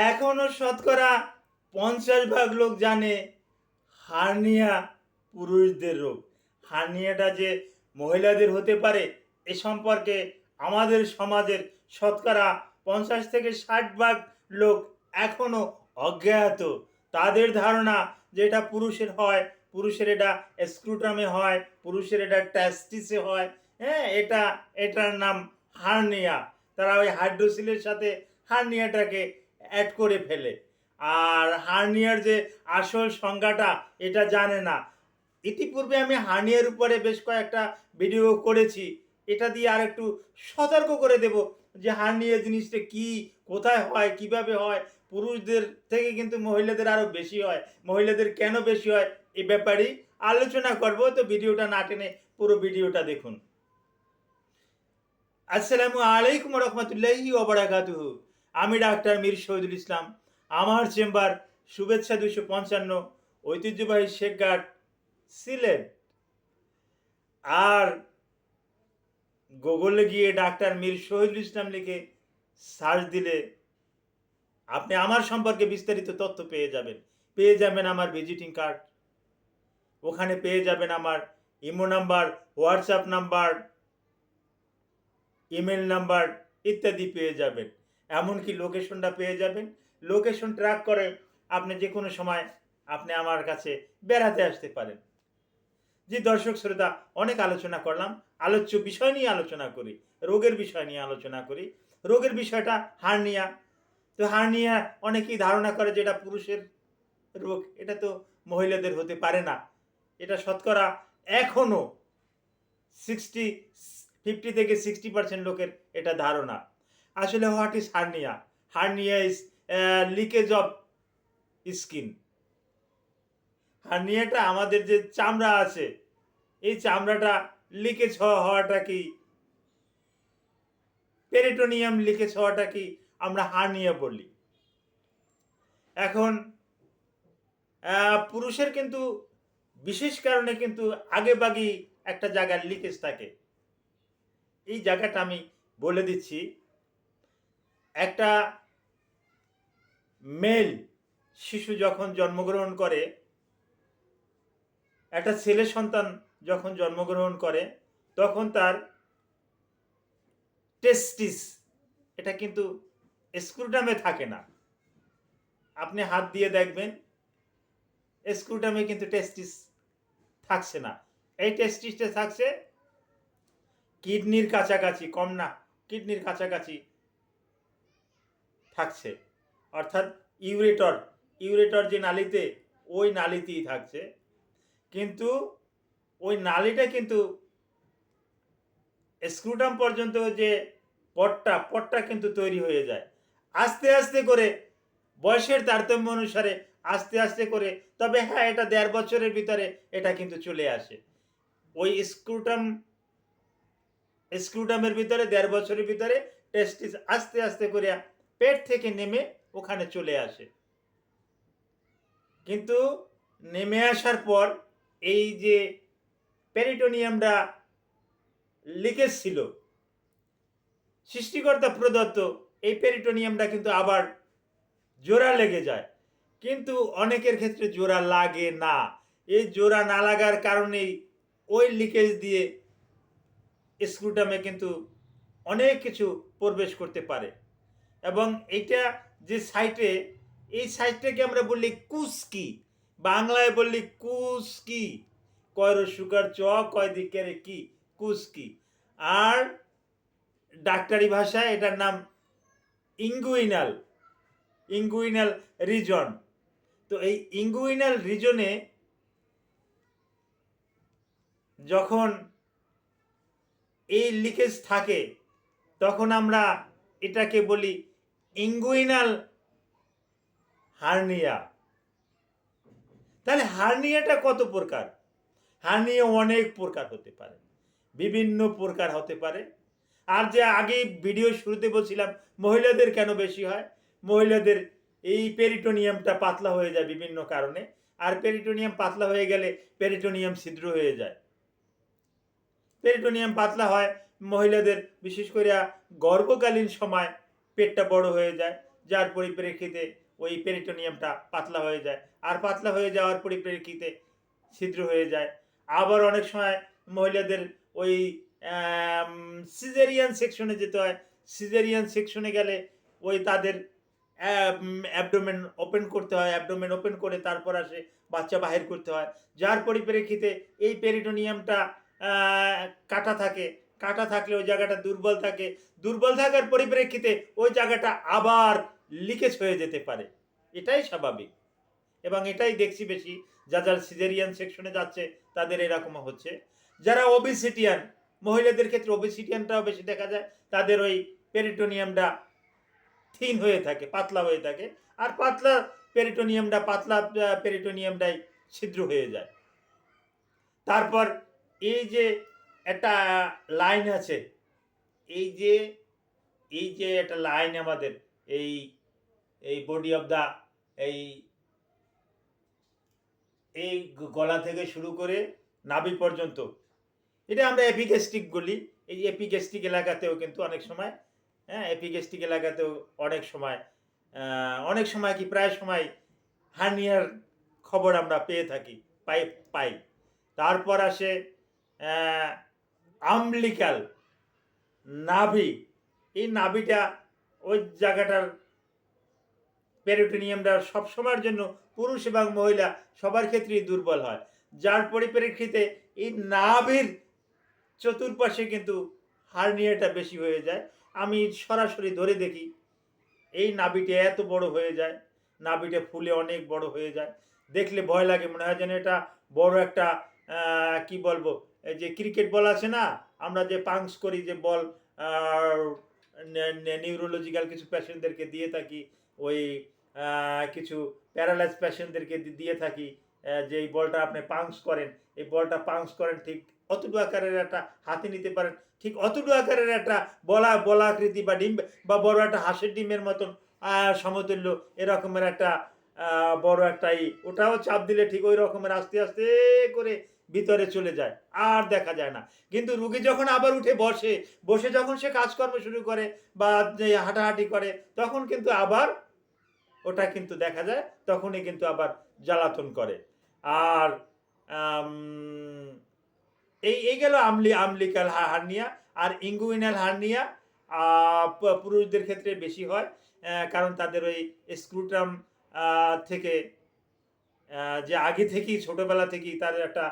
এখনো শতকরা 50% লোক জানে হার্নিয়া পুরুষদের রোগ। হার্নিয়াটা যে মহিলাদের হতে পারে এ সম্পর্কে আমাদের সমাজের শতকরা 50 থেকে 60% লোক এখনো অজ্ঞাত। তাদের ধারণা যে এটা পুরুষের হয়, পুরুষের এটা স্ক্রুটামে হয়, পুরুষের এটা টেস্টিসে হয়। হ্যাঁ, এটার নাম হার্নিয়া। তারা ওই হাইড্রোসিলের সাথে হার্নিয়াটাকে অ্যাড করে ফেলে। আর হার্নিয়ার যে আসল সংজ্ঞাটা এটা জানে না। ইতিপূর্বে আমি হার্নিয়ার উপরে বেশ কয়েকটা ভিডিও করেছি। এটা দিয়ে আর একটু সতর্ক করে দেব যে হার্নিয়া জিনিসটা কি, কোথায় হয়, কিভাবে হয়। পুরুষদের থেকে কিন্তু মহিলাদের আরও বেশি হয়। মহিলাদের কেন বেশি হয় এ ব্যাপারেই আলোচনা করব। তো ভিডিওটা না টেনে পুরো ভিডিওটা দেখুন। আসসালামু আলাইকুম রহমতুল্লাহি ওবারাকাতুহু। আমি ডাক্তার মীর শহীদুল ইসলাম। আমার চেম্বার শুভেচ্ছা 255, ঐতিহ্যবাহী শেখঘাট, সিলেট। আর গুগলে গিয়ে ডাক্তার মীর শহীদুল ইসলাম লিখে সার্চ দিলে আপনি আমার সম্পর্কে বিস্তারিত তথ্য পেয়ে যাবেন আমার ভিজিটিং কার্ড, ওখানে পেয়ে যাবেন আমার imo number, WhatsApp number, email number ইত্যাদি পেয়ে যাবেন। এমনকি লোকেশনটা পেয়ে যাবেন। লোকেশন ট্র্যাক করে আপনি যে কোনো সময় আপনি আমার কাছে বেড়াতে আসতে পারেন। জি দর্শক শ্রোতা, অনেক আলোচনা করলাম, আলোচ্য বিষয় নিয়ে আলোচনা করি, রোগের বিষয় নিয়ে আলোচনা করি। রোগের বিষয়টা হার্নিয়া। তো হার্নিয়া অনেকেই ধারণা করে যে এটা পুরুষের রোগ, এটা তো মহিলাদের হতে পারে না। এটা শতকরা এখনও 50 থেকে 60% লোকের এটা ধারণা। আসলে what is hernia? Hernia is leakage of skin. হার্নিয়াটা আমাদের যে চামড়া আছে, এই চামড়াটা লিকেজ হওয়াটা কি, পেরিটোনিয়াম লিকেজ হওয়াটা কি আমরা হার্নিয়া বলি। এখন পুরুষের কিন্তু বিশেষ কারণে কিন্তু আগেভাগেই একটা জায়গার লিকেজ থাকে। এই জায়গাটা আমি বলে দিচ্ছি। একটা মেল শিশু যখন জন্মগ্রহণ করে, একটা ছেলে সন্তান যখন জন্মগ্রহণ করে, তখন তার টেস্টিস এটা কিন্তু স্ক্রুটামে থাকে না। আপনি হাত দিয়ে দেখবেন স্ক্রুটামে কিন্তু টেস্টিস থাকছে না। এই টেস্টিসটা থাকছে কিডনির কাছাকাছি, কম না, কিডনির কাছাকাছি থাকছে। অর্থাৎ ইউরেটর যে নালীতে, ওই নালীতেই থাকছে। কিন্তু ওই নালীটা কিন্তু স্ক্রুটাম পর্যন্ত যে পটটা কিন্তু তৈরি হয়ে যায় আস্তে আস্তে করে, বয়সের তারতম্য অনুসারে আস্তে আস্তে করে। তবে হ্যাঁ, এটা 1.5 বছরের ভিতরে এটা কিন্তু চলে আসে। ওই স্ক্রুটামের ভিতরে 1.5 বছরের ভিতরে টেস্টিস আস্তে আস্তে করে পেট থেকে নেমে ওখানে চলে আসে। কিন্তু নেমে আসার পর এই যে পেরিটোনিয়ামটা লিকেজ ছিল, সৃষ্টিকর্তা প্রদত্ত এই পেরিটোনিয়ামটা কিন্তু আবার জোড়া লেগে যায়। কিন্তু অনেকের ক্ষেত্রে জোড়া লাগে না। এই জোড়া না লাগার কারণেই ওই লিকেজ দিয়ে স্ক্রুটামে কিন্তু অনেক কিছু প্রবেশ করতে পারে। এবং এইটা যে সাইটে, এই সাইটটাকে আমরা বললি কুস্কি, বাংলায় বললি কুস্কি, কয় রসুকার চ, কয় দিকের কি, কুস্কি। আর ডাক্তারি ভাষায় এটার নাম ইঙ্গুইনাল রিজন। তো এই ইঙ্গুইনাল রিজনে যখন এই লিকেজ থাকে, তখন আমরা এটাকে বলি ইঙ্গুইনাল হার্নিয়া। তাহলে হার্নিয়াটা কত প্রকার? হার্নিয়া অনেক প্রকার হতে পারে, বিভিন্ন প্রকার হতে পারে। আর যে আগে ভিডিও শুরুতে বলছিলাম মহিলাদের কেন বেশি হয়, মহিলাদের এই পেরিটোনিয়ামটা পাতলা হয়ে যায় বিভিন্ন কারণে। আর পেরিটোনিয়াম পাতলা হয়ে গেলে পেরিটোনিয়াম ছিদ্র হয়ে যায়। পেরিটোনিয়াম পাতলা হয় মহিলাদের, বিশেষ করে গর্ভকালীন সময় পেটটা বড় হয়ে যায়, যার পরিপ্রেক্ষিতে ওই পেরিটোনিয়ামটা পাতলা হয়ে যায়, আর পাতলা হয়ে যাওয়ার পরিপ্রেক্ষিতে ছিদ্র হয়ে যায়। আবার অনেক সময় মহিলাদের ওই সিজারিয়ান সেকশনে যেতে হয়। সিজারিয়ান সেকশনে গেলে ওই তাদের অ্যাবডোমেন ওপেন করতে হয়, অ্যাবডোমেন ওপেন করে তারপর আসে বাচ্চা বাহির করতে হয়, যার পরিপ্রেক্ষিতে এই পেরিটোনিয়ামটা কাটা থাকে। কাটা থাকলে ওই জায়গাটা দুর্বল থাকে, দুর্বল থাকার পরিপ্রেক্ষিতে ওই জায়গাটা আবার লিকেজ হয়ে যেতে পারে। এটাই স্বাভাবিক এবং এটাই দেখছি বেশি যারা সিজারিয়ান সেকশনে যাচ্ছে তাদের এরকম হচ্ছে। যারা ওবেসিটিয়ান, মহিলাদের ক্ষেত্রে ওবেসিটিয়ানটাও বেশি দেখা যায়, তাদের ওই পেরিটোনিয়ামটা থিন হয়ে থাকে, পাতলা হয়ে থাকে, আর পাতলা পেরিটোনিয়ামটাই ছিদ্র হয়ে যায়। তারপর এই যে একটা লাইন আছে, এই যে একটা লাইন আমাদের এই এই বডি অফ দা এই এই গলা থেকে শুরু করে নাভি পর্যন্ত, এটা আমরা এপিগ্যাস্ট্রিক বলি। এই এপিগ্যাস্ট্রিক এলাকাতেও কিন্তু অনেক সময়, হ্যাঁ, এপিগ্যাস্ট্রিক এলাকাতেও অনেক সময় কি প্রায় সময় হার্নিয়ার খবর আমরা পেয়ে থাকি, পাই। তারপর আসে আমলিকাল নাভি। এই নাভিটা ওই জায়গাটার পেরিটোনিয়ামটা সবসময়ের জন্য পুরুষ এবং মহিলা সবার ক্ষেত্রেই দুর্বল হয়, যার পরিপ্রেক্ষিতে এই নাভির চতুর্পাশে কিন্তু হার্নিয়াটা বেশি হয়ে যায়। আমি সরাসরি ধরে দেখি এই নাভিটা এত বড় হয়ে যায়, নাভিটা ফুলে অনেক বড় হয়ে যায়, দেখলে ভয় লাগে, মনে হয় যেন এটা বড় একটা কি বলবো, এই যে ক্রিকেট বল আছে না, আমরা যে পাংস করি যে বল, নিউরোলজিক্যাল কিছু পেশেন্টদেরকে দিয়ে থাকি, ওই কিছু প্যারালাইজ পেশেন্টদেরকে দিয়ে থাকি, যে এই বলটা আপনি পাংস করেন, এই বলটা পাংস করেন ঠিক অতটুকু আকারের একটা হাতে নিতে পারেন, ঠিক অতটুকু আকারের একটা বলাকৃতি বা ডিম বা বড় একটা হাঁসের ডিমের মতন সমতুল্য এরকমের একটা বড় একটা ওটাও চাপ দিলে ঠিক ওই রকমের আস্তে আস্তে করে ভিতরে চলে যায়, আর দেখা যায় না। কিন্তু রুগী যখন আবার উঠে বসে যখন সে কাজকর্ম শুরু করে বা হাঁটাহাঁটি করে, তখন কিন্তু আবার ওটা কিন্তু দেখা যায়, তখনই কিন্তু আবার জ্বালাতন করে। আর এই গেল আমলিকাল হার্নিয়া। আর ইঙ্গুইনাল হার্নিয়া পুরুষদের ক্ষেত্রে বেশি হয়, কারণ তাদের ওই স্ক্রুটাম থেকে যে আগে থেকেই ছোটোবেলা থেকেই তাদের একটা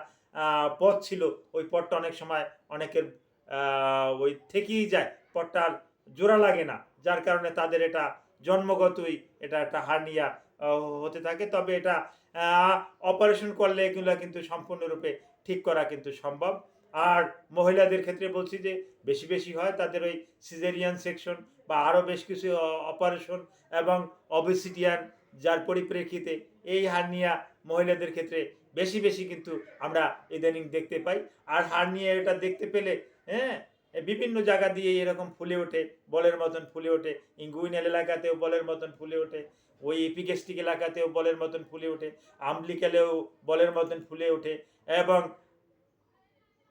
পথ ছিল, ওই পথটা অনেক সময় অনেকের ওই থেকেই যায়, পথটা আর জোড়া লাগে না, যার কারণে তাদের এটা জন্মগতই এটা একটা হার্নিয়া হতে থাকে। তবে এটা অপারেশন করলে এগুলো কিন্তু সম্পূর্ণরূপে ঠিক করা কিন্তু সম্ভব। আর মহিলাদের ক্ষেত্রে বলছি যে বেশি হয় তাদের ওই সিজারিয়ান সেকশন বা আরও বেশ কিছু অপারেশন এবং অবেসিটিয়ান, যার পরিপ্রেক্ষিতে এই হার্নিয়া মহিলাদের ক্ষেত্রে বেশি কিন্তু আমরা ইদানিং দেখতে পাই। আর হার্নিয়া এটা দেখতে পেলে, হ্যাঁ, বিভিন্ন জায়গা দিয়ে এরকম ফুলে ওঠে, বলের মতন ফুলে ওঠে, ইঙ্গুইনাল এলাকাতেও বলের মতন ফুলে ওঠে, ওই এপিগ্যাস্ট্রিক এলাকাতেও বলের মতন ফুলে ওঠে, আমলিকালেও বলের মতন ফুলে ওঠে, এবং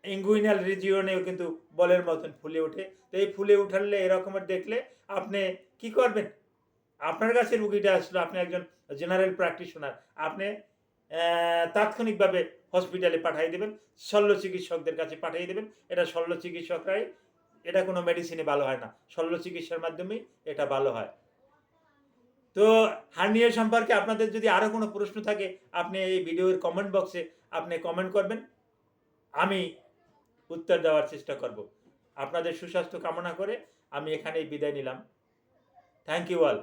ইঙ্গুইনাল রিজিয়নেও কিন্তু বলের মতন ফুলে ওঠে। তো এই ফুলে উঠালে এরকমের দেখলে আপনি কি করবেন? আপনার কাছে রুগীটা আসলো, আপনি একজন জেনারেল প্র্যাকটিশনার, আপনি তাৎক্ষণিকভাবে হসপিটালে পাঠিয়ে দেবেন, শল্য চিকিৎসকদের কাছে পাঠিয়ে দেবেন। এটা শল্য চিকিৎসকরাই, এটা কোনো মেডিসিনে ভালো হয় না, শল্য চিকিৎসার মাধ্যমেই এটা ভালো হয়। তো হার্নিয়া সম্পর্কে আপনাদের যদি আরও কোনো প্রশ্ন থাকে, আপনি এই ভিডিওর কমেন্ট বক্সে আপনি কমেন্ট করবেন, আমি উত্তর দেওয়ার চেষ্টা করব। আপনাদের সুস্বাস্থ্য কামনা করে আমি এখানেই বিদায় নিলাম। Thank you all.